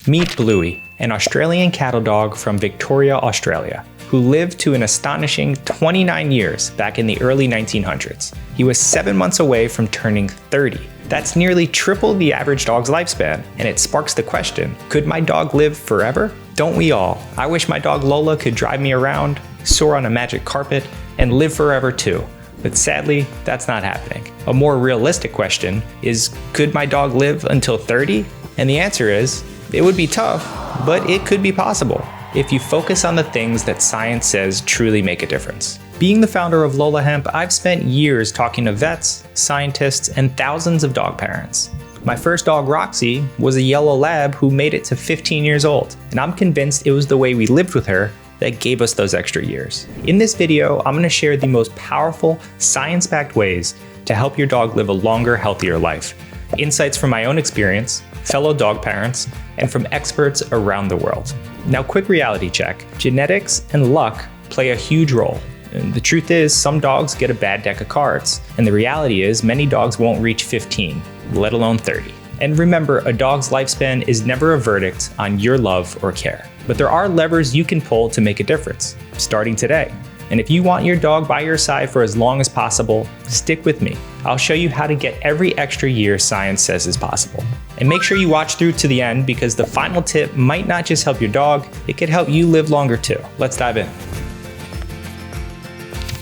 Meet Bluey, an Australian cattle dog from Victoria, Australia, who lived to an astonishing 29 years back in the early 1900s. He was 7 months away from turning 30. That's nearly triple the average dog's lifespan, and it sparks the question, could my dog live forever? Don't we all? I wish my dog Lola could drive me around, soar on a magic carpet, and live forever too. But sadly, that's not happening. A more realistic question is, could my dog live until 30? And the answer is, it would be tough, but it could be possible if you focus on the things that science says truly make a difference. Being the founder of Lola Hemp, I've spent years talking to vets, scientists, and thousands of dog parents. My first dog, Roxy, was a yellow lab who made it to 15 years old, and I'm convinced it was the way we lived with her that gave us those extra years. In this video, I'm going to share the most powerful, science-backed ways to help your dog live a longer, healthier life. Insights from my own experience, fellow dog parents, and from experts around the world. Now, quick reality check. Genetics and luck play a huge role. And the truth is, some dogs get a bad deck of cards, and the reality is many dogs won't reach 15, let alone 30. And remember, a dog's lifespan is never a verdict on your love or care. But there are levers you can pull to make a difference, starting today. And if you want your dog by your side for as long as possible, stick with me. I'll show you how to get every extra year science says is possible. And make sure you watch through to the end, because the final tip might not just help your dog, it could help you live longer too. Let's dive in.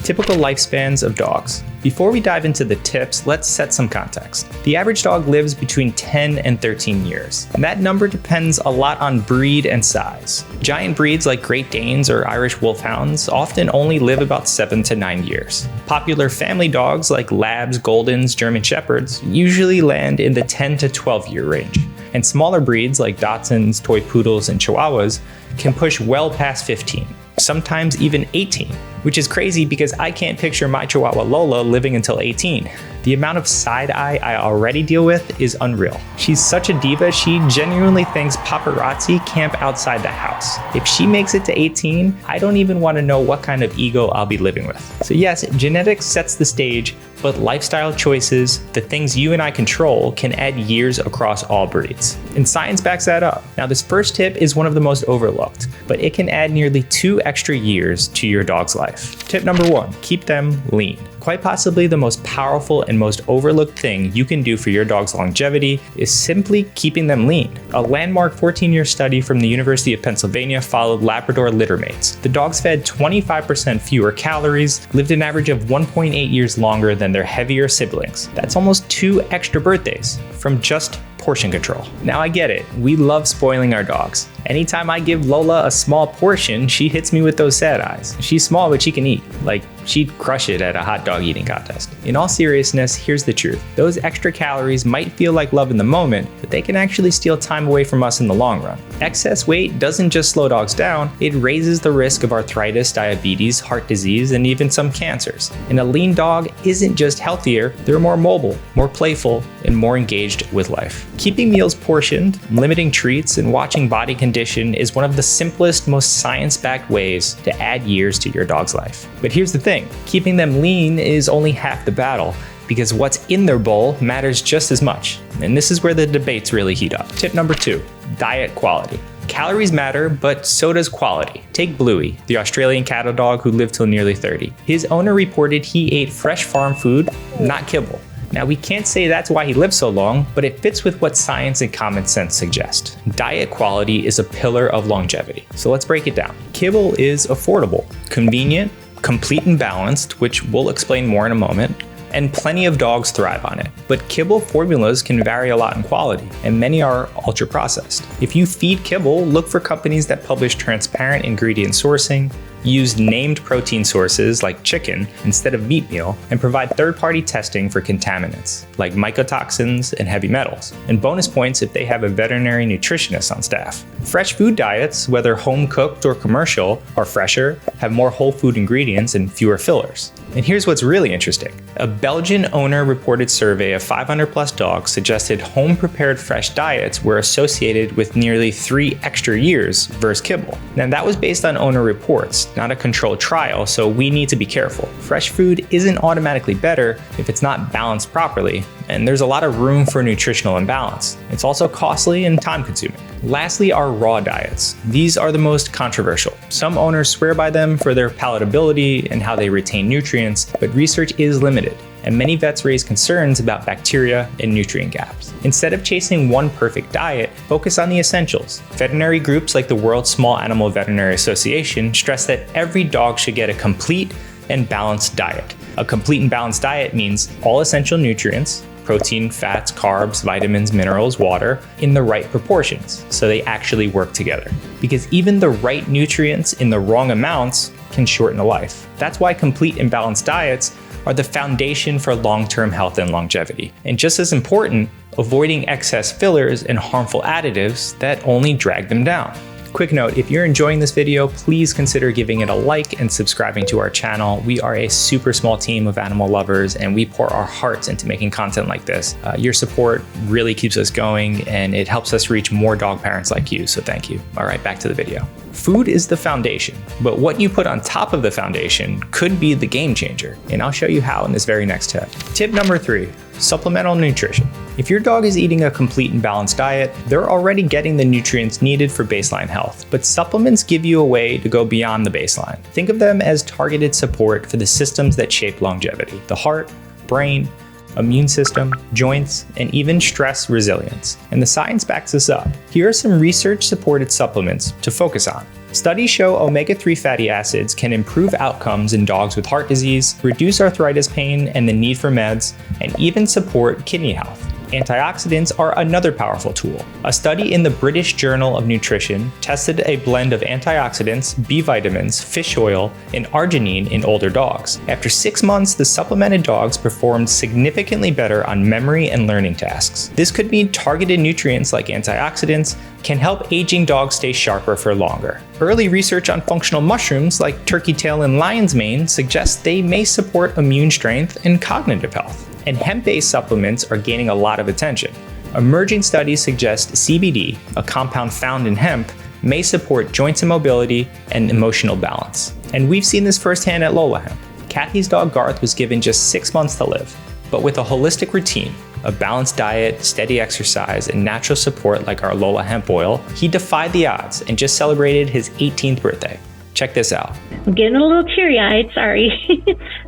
Typical lifespans of dogs. Before we dive into the tips, let's set some context. The average dog lives between 10 and 13 years. And that number depends a lot on breed and size. Giant breeds like Great Danes or Irish Wolfhounds often only live about 7 to 9 years. Popular family dogs like Labs, Goldens, German Shepherds usually land in the 10 to 12 year range. And smaller breeds like Dachshunds, Toy Poodles, and Chihuahuas can push well past 15. Sometimes even 18, which is crazy because I can't picture my Chihuahua Lola living until 18. The amount of side eye I already deal with is unreal. She's such a diva, she genuinely thinks paparazzi camp outside the house. If she makes it to 18, I don't even want to know what kind of ego I'll be living with. So yes, genetics sets the stage, but lifestyle choices, the things you and I control, can add years across all breeds. And science backs that up. Now, this first tip is one of the most overlooked, but it can add nearly 2 extra years to your dog's life. Tip number 1, keep them lean. Quite possibly the most powerful and most overlooked thing you can do for your dog's longevity is simply keeping them lean. A landmark 14-year study from the University of Pennsylvania followed Labrador littermates. The dogs fed 25% fewer calories, lived an average of 1.8 years longer than their heavier siblings. That's almost 2 extra birthdays from just portion control. Now I get it, we love spoiling our dogs. Anytime I give Lola a small portion, she hits me with those sad eyes. She's small, but she can eat. Like, she'd crush it at a hot dog eating contest. In all seriousness, here's the truth. Those extra calories might feel like love in the moment, but they can actually steal time away from us in the long run. Excess weight doesn't just slow dogs down, it raises the risk of arthritis, diabetes, heart disease, and even some cancers. And a lean dog isn't just healthier, they're more mobile, more playful, and more engaged with life. Keeping meals portioned, limiting treats, and watching body condition is one of the simplest, most science-backed ways to add years to your dog's life. But here's the thing, keeping them lean is only half the battle, because what's in their bowl matters just as much. And this is where the debates really heat up. Tip number 2, diet quality. Calories matter, but so does quality. Take Bluey, the Australian cattle dog who lived till nearly 30. His owner reported he ate fresh farm food, not kibble. Now, we can't say that's why he lived so long, but it fits with what science and common sense suggest. Diet quality is a pillar of longevity. So let's break it down. Kibble is affordable, convenient, complete and balanced, which we'll explain more in a moment, and plenty of dogs thrive on it. But kibble formulas can vary a lot in quality, and many are ultra processed. If you feed kibble, look for companies that publish transparent ingredient sourcing, use named protein sources like chicken instead of meat meal, and provide third-party testing for contaminants like mycotoxins and heavy metals, and bonus points if they have a veterinary nutritionist on staff. Fresh food diets, whether home cooked or commercial, are fresher, have more whole food ingredients, and fewer fillers. And here's what's really interesting. A Belgian owner-reported survey of 500 plus dogs suggested home-prepared fresh diets were associated with nearly 3 extra years versus kibble. Now, that was based on owner reports, not a controlled trial, so we need to be careful. Fresh food isn't automatically better if it's not balanced properly, and there's a lot of room for nutritional imbalance. It's also costly and time-consuming. Lastly are raw diets. These are the most controversial. Some owners swear by them for their palatability and how they retain nutrients, but research is limited, and many vets raise concerns about bacteria and nutrient gaps. Instead of chasing one perfect diet, focus on the essentials. Veterinary groups like the World Small Animal Veterinary Association stress that every dog should get a complete and balanced diet. A complete and balanced diet means all essential nutrients, protein, fats, carbs, vitamins, minerals, water, in the right proportions, so they actually work together. Because even the right nutrients in the wrong amounts can shorten a life. That's why complete and balanced diets are the foundation for long-term health and longevity. And just as important, avoiding excess fillers and harmful additives that only drag them down. Quick note, if you're enjoying this video, please consider giving it a like and subscribing to our channel. We are a super small team of animal lovers and we pour our hearts into making content like this. Your support really keeps us going and it helps us reach more dog parents like you, so thank you. All right, back to the video. Food is the foundation, but what you put on top of the foundation could be the game changer, and I'll show you how in this very next tip. Tip number 3, supplemental nutrition. If your dog is eating a complete and balanced diet, they're already getting the nutrients needed for baseline health, but supplements give you a way to go beyond the baseline. Think of them as targeted support for the systems that shape longevity: the heart, brain, immune system, joints, and even stress resilience. And the science backs this up. Here are some research-supported supplements to focus on. Studies show omega-3 fatty acids can improve outcomes in dogs with heart disease, reduce arthritis pain and the need for meds, and even support kidney health. Antioxidants are another powerful tool. A study in the British Journal of Nutrition tested a blend of antioxidants, B vitamins, fish oil, and arginine in older dogs. After 6 months, the supplemented dogs performed significantly better on memory and learning tasks. This could mean targeted nutrients like antioxidants can help aging dogs stay sharper for longer. Early research on functional mushrooms like turkey tail and lion's mane suggests they may support immune strength and cognitive health. And hemp-based supplements are gaining a lot of attention. Emerging studies suggest CBD, a compound found in hemp, may support joints and mobility and emotional balance. And we've seen this firsthand at Lola Hemp. Kathy's dog Garth was given just 6 months to live, but with a holistic routine, a balanced diet, steady exercise, and natural support like our Lola Hemp oil, he defied the odds and just celebrated his 18th birthday. Check this out. I'm getting a little teary-eyed, sorry.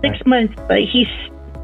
6 months, but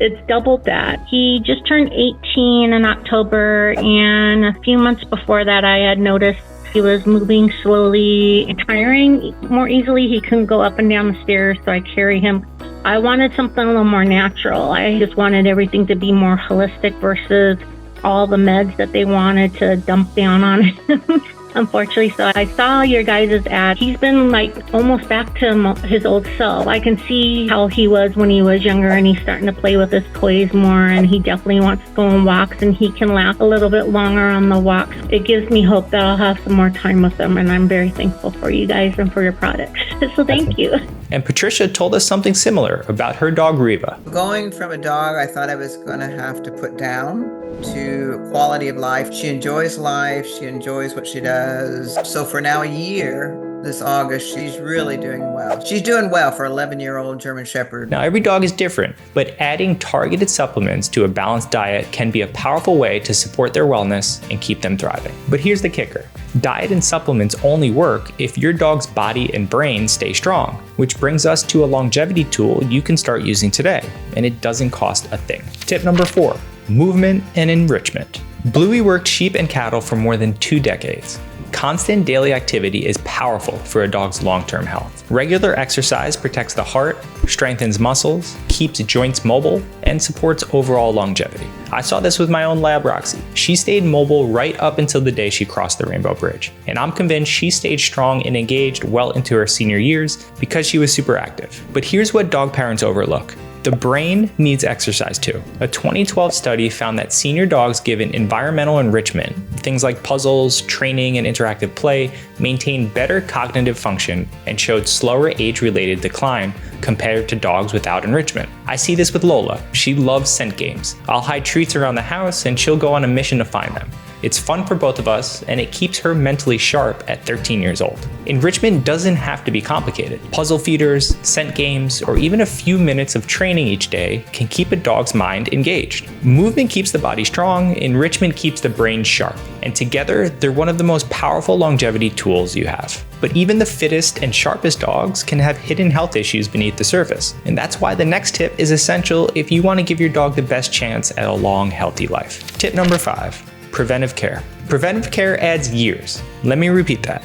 it's doubled that. He just turned 18 in October, and a few months before that I had noticed he was moving slowly, tiring more easily. He couldn't go up and down the stairs, so I carry him. I wanted something a little more natural. I just wanted everything to be more holistic versus all the meds that they wanted to dump down on him. Unfortunately, so I saw your guys' ad. He's been like almost back to his old self. I can see how he was when he was younger, and he's starting to play with his toys more, and he definitely wants to go on walks, and he can last a little bit longer on the walks. It gives me hope that I'll have some more time with him, and I'm very thankful for you guys and for your products. So thank you. And Patricia told us something similar about her dog Reva. Going from a dog I thought I was going to have to put down to quality of life. She enjoys life. She enjoys what she does. So for now a year, this August, she's really doing well. She's doing well for an 11-year-old German Shepherd. Now, every dog is different, but adding targeted supplements to a balanced diet can be a powerful way to support their wellness and keep them thriving. But here's the kicker. Diet and supplements only work if your dog's body and brain stay strong, which brings us to a longevity tool you can start using today, and it doesn't cost a thing. Tip number 4, movement and enrichment. Bluey worked sheep and cattle for more than 2 decades. Constant daily activity is powerful for a dog's long-term health. Regular exercise protects the heart, strengthens muscles, keeps joints mobile, and supports overall longevity. I saw this with my own lab, Roxy. She stayed mobile right up until the day she crossed the Rainbow Bridge, and I'm convinced she stayed strong and engaged well into her senior years because she was super active. But here's what dog parents overlook. The brain needs exercise too. A 2012 study found that senior dogs given environmental enrichment, things like puzzles, training, and interactive play, maintained better cognitive function and showed slower age-related decline compared to dogs without enrichment. I see this with Lola. She loves scent games. I'll hide treats around the house and she'll go on a mission to find them. It's fun for both of us, and it keeps her mentally sharp at 13 years old. Enrichment doesn't have to be complicated. Puzzle feeders, scent games, or even a few minutes of training each day can keep a dog's mind engaged. Movement keeps the body strong, enrichment keeps the brain sharp, and together they're one of the most powerful longevity tools you have. But even the fittest and sharpest dogs can have hidden health issues beneath the surface, and that's why the next tip is essential if you want to give your dog the best chance at a long, healthy life. Tip number 5. Preventive care. Preventive care adds years. Let me repeat that.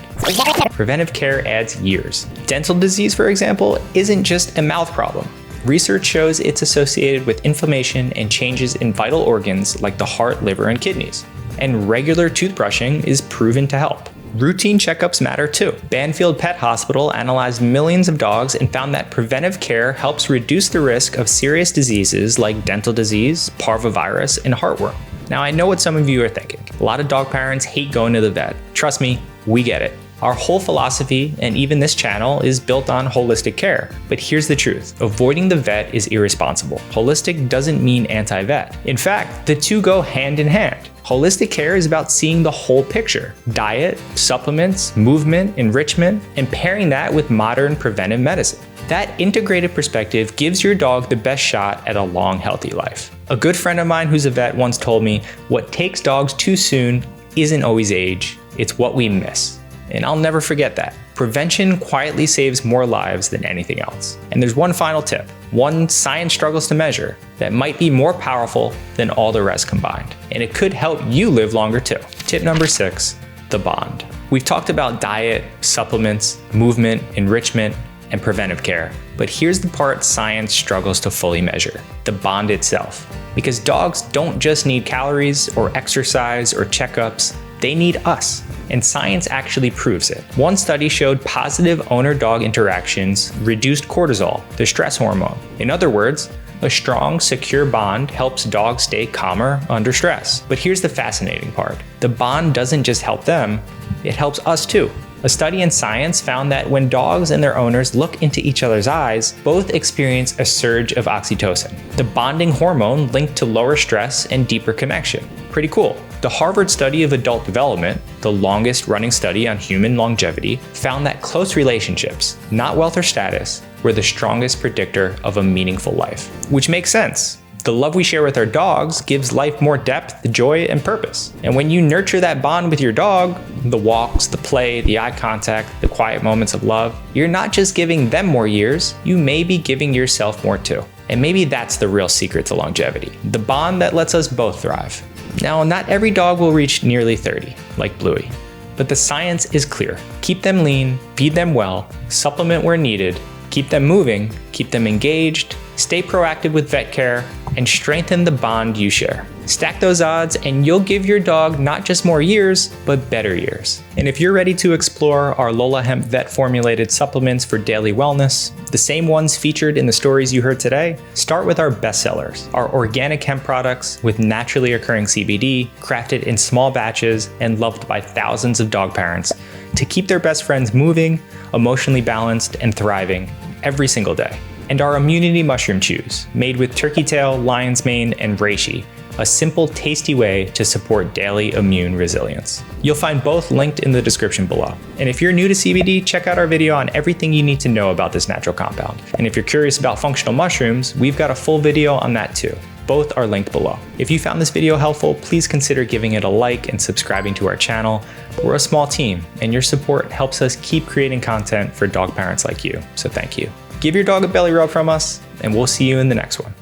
Preventive care adds years. Dental disease, for example, isn't just a mouth problem. Research shows it's associated with inflammation and changes in vital organs like the heart, liver, and kidneys. And regular toothbrushing is proven to help. Routine checkups matter too. Banfield Pet Hospital analyzed millions of dogs and found that preventive care helps reduce the risk of serious diseases like dental disease, parvovirus, and heartworm. Now, I know what some of you are thinking. A lot of dog parents hate going to the vet. Trust me, we get it. Our whole philosophy, and even this channel, is built on holistic care. But here's the truth. Avoiding the vet is irresponsible. Holistic doesn't mean anti-vet. In fact, the two go hand in hand. Holistic care is about seeing the whole picture. Diet, supplements, movement, enrichment, and pairing that with modern preventive medicine. That integrated perspective gives your dog the best shot at a long, healthy life. A good friend of mine who's a vet once told me, what takes dogs too soon isn't always age, it's what we miss. And I'll never forget that. Prevention quietly saves more lives than anything else. And there's one final tip, one science struggles to measure, that might be more powerful than all the rest combined. And it could help you live longer too. Tip number 6, the bond. We've talked about diet, supplements, movement, enrichment, and preventive care. But here's the part science struggles to fully measure, the bond itself. Because dogs don't just need calories or exercise or checkups, they need us. And science actually proves it. One study showed positive owner-dog interactions reduced cortisol, the stress hormone. In other words, a strong, secure bond helps dogs stay calmer under stress. But here's the fascinating part. The bond doesn't just help them, it helps us too. A study in Science found that when dogs and their owners look into each other's eyes, both experience a surge of oxytocin, the bonding hormone linked to lower stress and deeper connection. Pretty cool. The Harvard study of adult development, the longest running study on human longevity, found that close relationships, not wealth or status, were the strongest predictor of a meaningful life. Which makes sense. The love we share with our dogs gives life more depth, joy, and purpose. And when you nurture that bond with your dog, the walks, the play, the eye contact, the quiet moments of love, you're not just giving them more years, you may be giving yourself more too. And maybe that's the real secret to longevity, the bond that lets us both thrive. Now, not every dog will reach nearly 30, like Bluey, but the science is clear. Keep them lean, feed them well, supplement where needed, keep them moving, keep them engaged, stay proactive with vet care, and strengthen the bond you share. Stack those odds and you'll give your dog not just more years, but better years. And if you're ready to explore our Lola Hemp vet-formulated supplements for daily wellness, the same ones featured in the stories you heard today, start with our bestsellers, our organic hemp products with naturally occurring CBD, crafted in small batches and loved by thousands of dog parents to keep their best friends moving, emotionally balanced, and thriving every single day. And our immunity mushroom chews, made with turkey tail, lion's mane, and reishi, a simple, tasty way to support daily immune resilience. You'll find both linked in the description below. And if you're new to CBD, check out our video on everything you need to know about this natural compound. And if you're curious about functional mushrooms, we've got a full video on that too. Both are linked below. If you found this video helpful, please consider giving it a like and subscribing to our channel. We're a small team, and your support helps us keep creating content for dog parents like you, so thank you. Give your dog a belly rub from us, and we'll see you in the next one.